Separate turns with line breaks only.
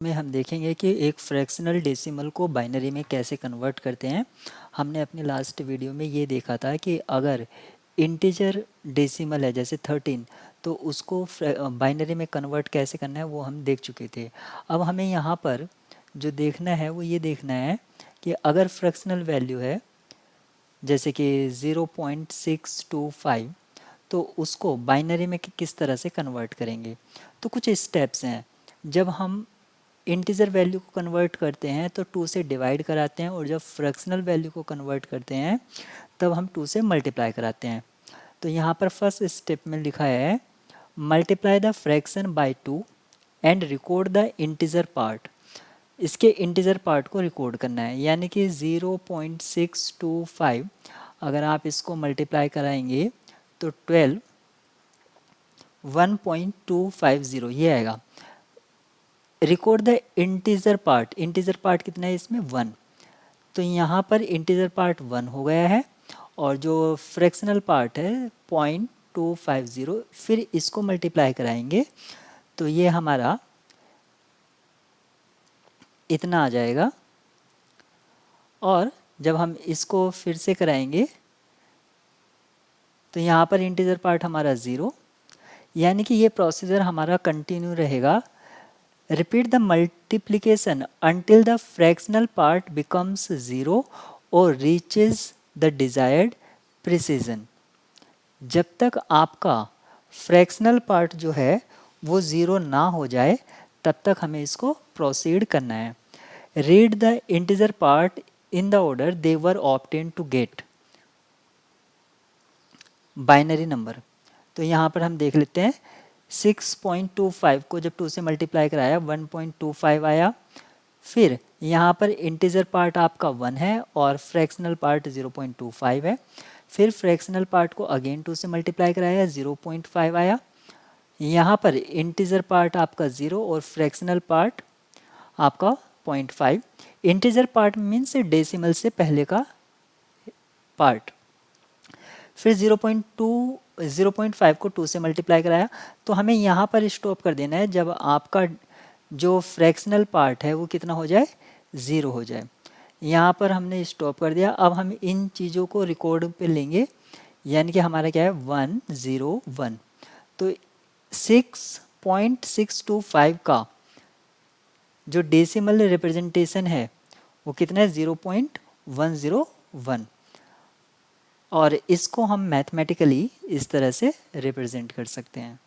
में हम देखेंगे कि एक फ्रैक्शनल डेसिमल को बाइनरी में कैसे कन्वर्ट करते हैं। हमने अपनी लास्ट वीडियो में ये देखा था कि अगर इंटीजर डेसिमल है जैसे 13 तो उसको बाइनरी में कन्वर्ट कैसे करना है वो हम देख चुके थे। अब हमें यहाँ पर जो देखना है वो ये देखना है कि अगर फ्रैक्शनल वैल्यू है जैसे कि 0.625 तो उसको बाइनरी में किस तरह से कन्वर्ट करेंगे। तो कुछ स्टेप्स हैं। जब हम इंटीजर वैल्यू को कन्वर्ट करते हैं तो 2 से डिवाइड कराते हैं और जब फ्रैक्शनल वैल्यू को कन्वर्ट करते हैं तब हम 2 से मल्टीप्लाई कराते हैं। तो यहाँ पर फर्स्ट स्टेप में लिखा है multiply the fraction by 2 and record the integer part. इसके इंटीजर पार्ट को रिकॉर्ड करना है, यानी कि 0.625 अगर आप इसको मल्टीप्लाई कराएंगे तो 1.250 ये आएगा। Record the integer part, integer part कितना है इसमें 1, तो यहाँ पर इंटीजर पार्ट 1 हो गया है और जो फ्रैक्शनल पार्ट है 0.250, फिर इसको मल्टीप्लाई कराएंगे तो ये हमारा इतना आ जाएगा। और जब हम इसको फिर से कराएंगे तो यहाँ पर इंटीजर पार्ट हमारा 0, यानी कि ये प्रोसीजर हमारा कंटिन्यू रहेगा। Repeat the multiplication until the fractional part becomes 0 or reaches the desired precision। जब तक आपका फ्रैक्शनल पार्ट जो है वो 0 ना हो जाए तब तक हमें इसको प्रोसीड करना है। Read the integer part in the order they were obtain to get binary number. तो यहाँ पर हम देख लेते हैं 6.25 को जब 2 से मल्टीप्लाई कराया 1.25 आया। फिर यहाँ पर इंटीजर पार्ट आपका 1 है और फ्रैक्शनल पार्ट 0.25 है। फिर फ्रैक्शनल पार्ट को अगेन 2 से मल्टीप्लाई कराया 0.5 आया। यहाँ पर इंटीजर पार्ट आपका 0 और फ्रैक्शनल पार्ट आपका 0.5। इंटीजर पार्ट मीन्स डेसिमल से पहले का पार्ट। फिर 0.5 को 2 से मल्टीप्लाई कराया तो हमें यहाँ पर स्टॉप कर देना है जब आपका जो फ्रैक्शनल पार्ट है वो कितना हो जाए 0 हो जाए। यहाँ पर हमने स्टॉप कर दिया। अब हम इन चीज़ों को रिकॉर्ड पे लेंगे, यानी कि हमारा क्या है 101। तो 6.625 का जो डेसिमल रिप्रेजेंटेशन है वो कितना है 0.101 और इसको हम मैथमेटिकली इस तरह से रिप्रेजेंट कर सकते हैं।